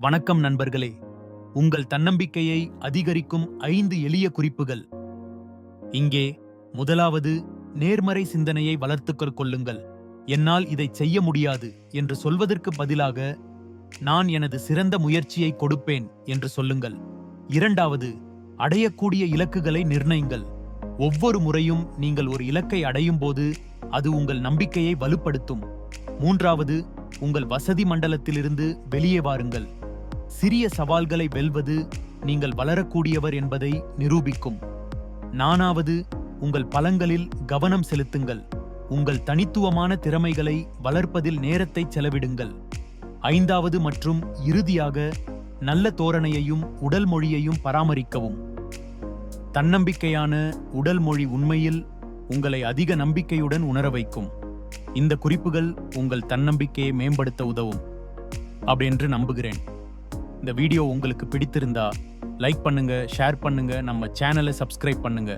வணக்கம் நண்பர்களே. உங்கள் தன்னம்பிக்கையை அதிகரிக்கும் 5 எளிய குறிப்புகள். இங்கே முதலாவது, நேர்மறை சிந்தனையை வளர்த்துக் கொள்ளுங்கள். என்னால் இதைச் செய்ய முடியாது என்று சொல்வதற்கு பதிலாக, நான் எனது சிறந்த முயற்சியை கொடுப்பேன் என்று சொல்லுங்கள். இரண்டாவது, அடையக்கூடிய இலக்குகளை நிர்ணயிங்கள். ஒவ்வொரு முறையும் நீங்கள் ஒரு இலக்கை அடையும் போது அது உங்கள் நம்பிக்கையை வலுப்படுத்தும். மூன்றாவது, உங்கள் வசதி மண்டலத்திலிருந்து வெளியே வாருங்கள். சிறிய சவால்களை வெல்வது நீங்கள் வளரக்கூடியவர் என்பதை நிரூபிக்கும். நான்காவது, உங்கள் பலங்களில் கவனம் செலுத்துங்கள். உங்கள் தனித்துவமான திறமைகளை வளர்ப்பதில் நேரத்தை செலவிடுங்கள். ஐந்தாவது மற்றும் இறுதியாக, நல்ல தோரணையையும் உடல் மொழியையும் பராமரிக்கவும். தன்னம்பிக்கையான உடல் மொழி உண்மையில் உங்களை அதிக நம்பிக்கையுடன் உணர வைக்கும். இந்த குறிப்புகள் உங்கள் தன்னம்பிக்கையை மேம்படுத்த உதவும் அப்படின்னு நம்புகிறேன். இந்த வீடியோ உங்களுக்கு பிடித்திருந்தா லைக் பண்ணுங்க, ஷேர் பண்ணுங்க, நம்ம சேனலை சப்ஸ்கிரைப் பண்ணுங்க.